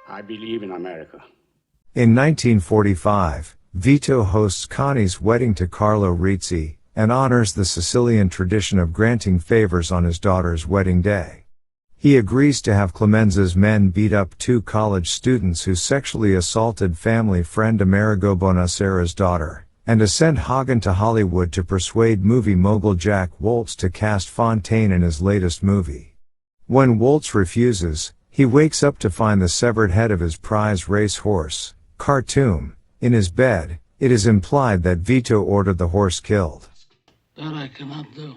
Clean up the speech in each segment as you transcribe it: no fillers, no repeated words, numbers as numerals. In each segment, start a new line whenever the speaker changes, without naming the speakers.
I believe in America.
In 1945, Vito hosts Connie's wedding to Carlo Rizzi, and honors the Sicilian tradition of granting favors on his daughter's wedding day. He agrees to have Clemenza's men beat up 2 college students who sexually assaulted family friend Amerigo Bonasera's daughter, and to send Hagen to Hollywood to persuade movie mogul Jack Woltz to cast Fontaine in his latest movie. When Woltz refuses, he wakes up to find the severed head of his prize race horse, Khartoum, in his bed. It is implied that Vito ordered the horse killed.
That I cannot do.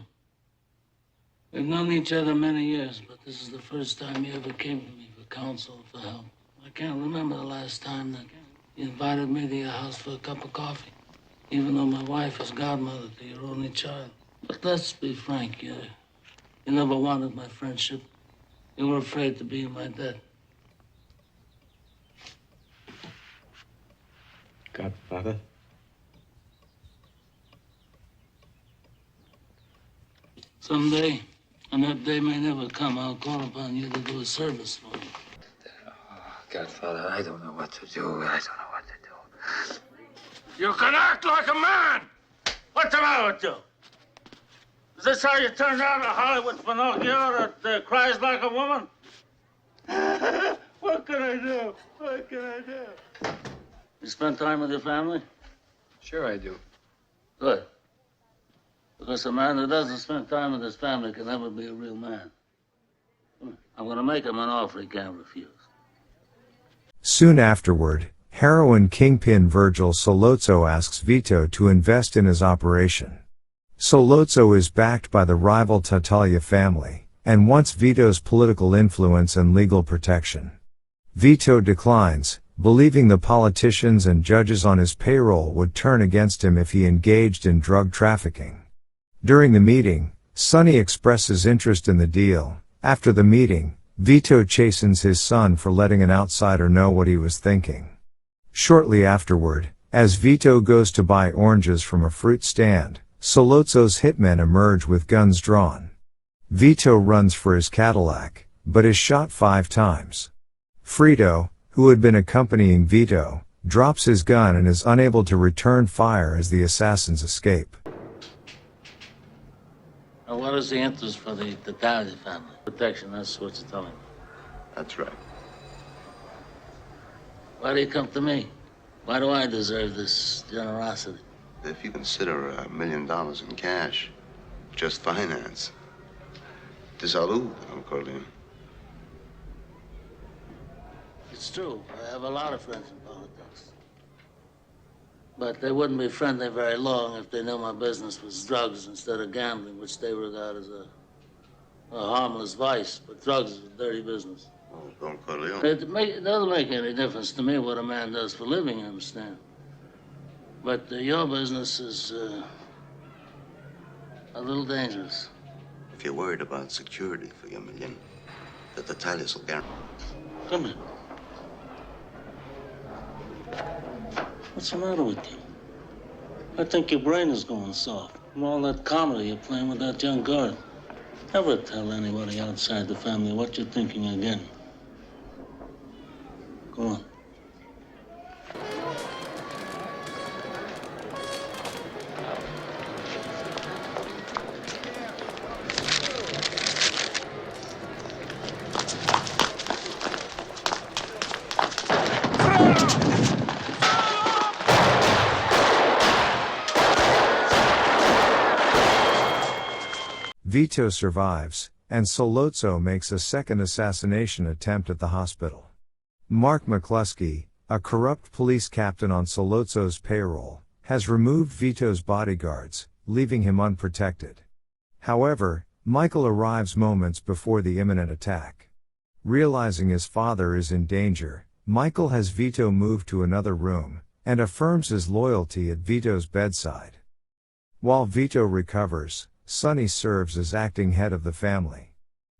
We've known each other many years, but this is the first time you ever came to me for counsel, for help. I can't remember the last time that you invited me to your house for a cup of coffee, even though my wife is godmother to your only child. But let's be frank, you never wanted my friendship. You were afraid to be in my debt.
Godfather?
Someday, and that day may never come, I'll call upon you to do a service for me.
Godfather, I don't know what to do.
You can act like a man! What's the matter with you? Is this how you turn down a Hollywood Pinocchio that cries like a woman? What can I do? You spend time with your family?
Sure I do.
Good. Because a man who doesn't spend time with his family can never be a real man. I'm gonna make him an offer he can't refuse.
Soon afterward, heroin kingpin Virgil Sollozzo asks Vito to invest in his operation. Sollozzo is backed by the rival Tattaglia family, and wants Vito's political influence and legal protection. Vito declines, believing the politicians and judges on his payroll would turn against him if he engaged in drug trafficking. During the meeting, Sonny expresses interest in the deal. After the meeting, Vito chastens his son for letting an outsider know what he was thinking. Shortly afterward, as Vito goes to buy oranges from a fruit stand, Sollozzo's hitmen emerge with guns drawn. Vito runs for his Cadillac, but is shot 5 times. Frito, who had been accompanying Vito, drops his gun and is unable to return fire as the assassins escape.
Now, what is the interest for the Tattaglia family? Protection, that's what you're telling me.
That's right.
Why do you come to me? Why do I deserve this generosity?
If you consider $1 million in cash, just finance. Salud, Corleone.
It's true. I have a lot of friends in politics. But they wouldn't be friendly very long if they knew my business was drugs instead of gambling, which they regard as a harmless vice. But drugs is a dirty business.
Oh, Don Corleone.
It doesn't make any difference to me what a man does for a living, you understand? But your business is a little dangerous.
If you're worried about security for your $1 million, the Tattaglias will guarantee.
Come here. What's the matter with you? I think your brain is going soft from all that comedy you're playing with that young girl. Never tell anybody outside the family what you're thinking again. Go on.
Vito survives, and Sollozzo makes a second assassination attempt at the hospital. Mark McCluskey, a corrupt police captain on Sollozzo's payroll, has removed Vito's bodyguards, leaving him unprotected. However, Michael arrives moments before the imminent attack. Realizing his father is in danger, Michael has Vito moved to another room, and affirms his loyalty at Vito's bedside. While Vito recovers, Sonny serves as acting head of the family.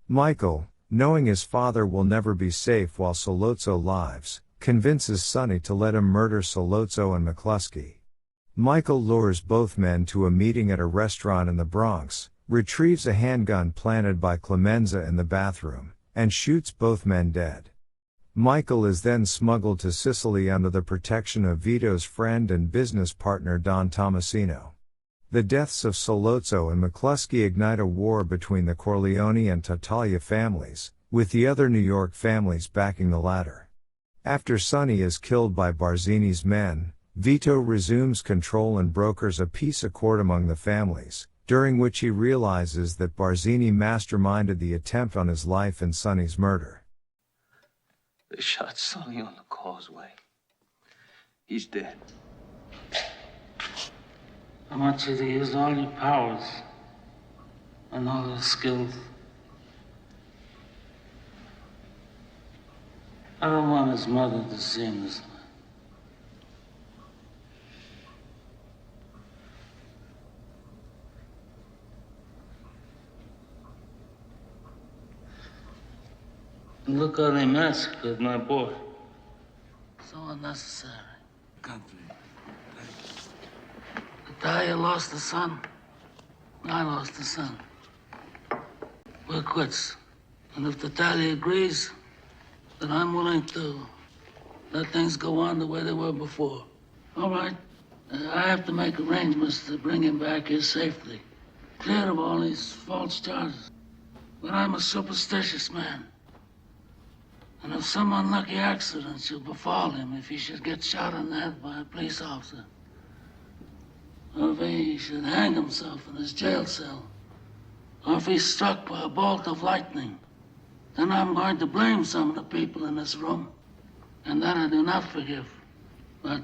Michael, knowing his father will never be safe while Sollozzo lives, convinces Sonny to let him murder Sollozzo and McCluskey. Michael lures both men to a meeting at a restaurant in the Bronx, retrieves a handgun planted by Clemenza in the bathroom, and shoots both men dead. Michael is then smuggled to Sicily under the protection of Vito's friend and business partner Don Tomasino. The deaths of Sollozzo and McCluskey ignite a war between the Corleone and Tattaglia families, with the other New York families backing the latter. After Sonny is killed by Barzini's men, Vito resumes control and brokers a peace accord among the families, during which he realizes that Barzini masterminded the attempt on his life and Sonny's murder.
They shot Sonny on the causeway. He's dead.
I want you to use all your powers and all your skills. I don't want his mother to see him this way. Look how they massacred my boy. So unnecessary. Country. Talia lost a son. I lost a son. We're quits. And if Talia agrees, then I'm willing to let things go on the way they were before. All right. I have to make arrangements to bring him back here safely. Clear of all these false charges. But I'm a superstitious man. And if some unlucky accident should befall him, if he should get shot in the head by a police officer, or if he should hang himself in his jail cell, or if he's struck by a bolt of lightning, then I'm going to blame some of the people in this room, and that I do not forgive. But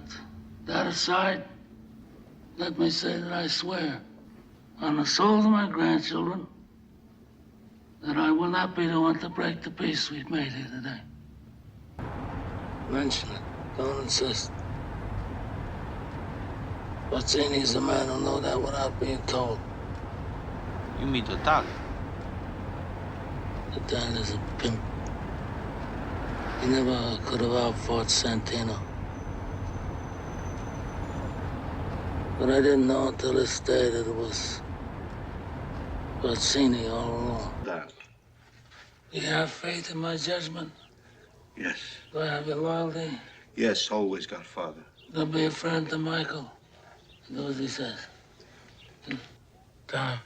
that aside, let me say that I swear on the souls of my grandchildren that I will not be the one to break the peace we've made here today. Mention it. Don't insist. Barzini's a man who'll know that without being told.
You mean Tattaglia?
Tattaglia's a pimp. He never could have outfought Santino. But I didn't know until this day that it was Barzini all along.
That.
Do you have faith in my judgment?
Yes.
Do I have your loyalty?
Yes, always, Godfather.
Don't be a friend to Michael. Do as he says. Time.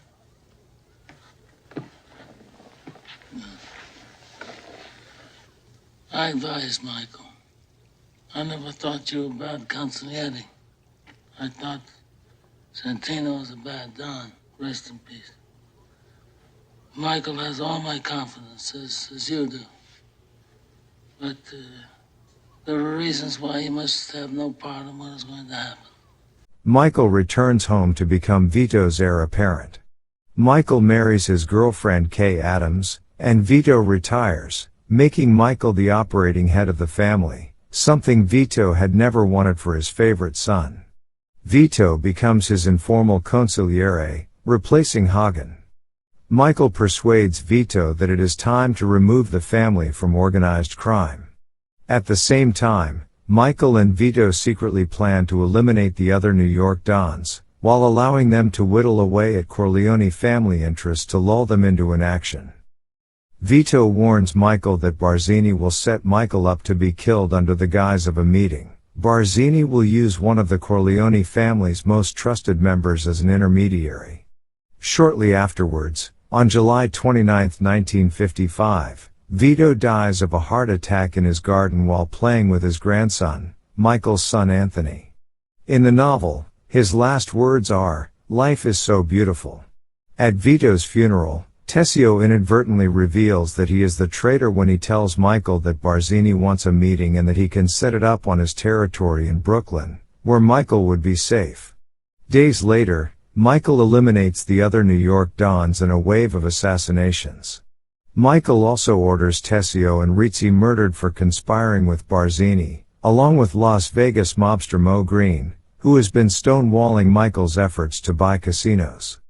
I advise Michael. I never thought you were a bad consigliere. I thought Santino was a bad Don. Rest in peace. Michael has all my confidence, as you do. But there are reasons why he must have no part in what is going to happen.
Michael returns home to become Vito's heir apparent. Michael marries his girlfriend Kay Adams, and Vito retires, making Michael the operating head of the family, something Vito had never wanted for his favorite son. Vito becomes his informal consigliere, replacing Hagen. Michael persuades Vito that it is time to remove the family from organized crime. At the same time, Michael and Vito secretly plan to eliminate the other New York Dons, while allowing them to whittle away at Corleone family interests to lull them into inaction. Vito warns Michael that Barzini will set Michael up to be killed under the guise of a meeting. Barzini will use one of the Corleone family's most trusted members as an intermediary. Shortly afterwards, on July 29, 1955, Vito dies of a heart attack in his garden while playing with his grandson, Michael's son Anthony. In the novel, his last words are, "Life is so beautiful." At Vito's funeral, Tessio inadvertently reveals that he is the traitor when he tells Michael that Barzini wants a meeting and that he can set it up on his territory in Brooklyn, where Michael would be safe. Days later, Michael eliminates the other New York Dons in a wave of assassinations. Michael also orders Tessio and Rizzi murdered for conspiring with Barzini, along with Las Vegas mobster Mo Green, who has been stonewalling Michael's efforts to buy casinos.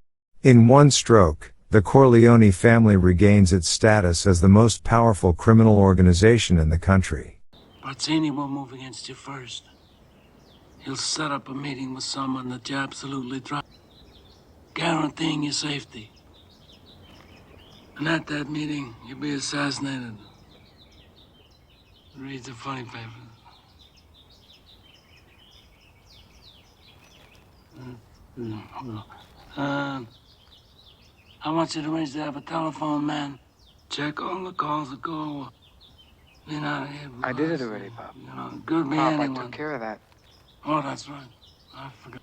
In one stroke, the Corleone family regains its status as the most powerful criminal organization in the country.
Barzini will move against you first. He'll set up a meeting with someone that you absolutely trust, guaranteeing your safety. And at that meeting, you'll be assassinated. Read the funny papers. I want you to arrange to have a telephone man check all the calls that go. You're not here.
I did it already, Pop.
You know, good me
Pop,
anyone.
I took care of that.
Oh, that's right. I forgot.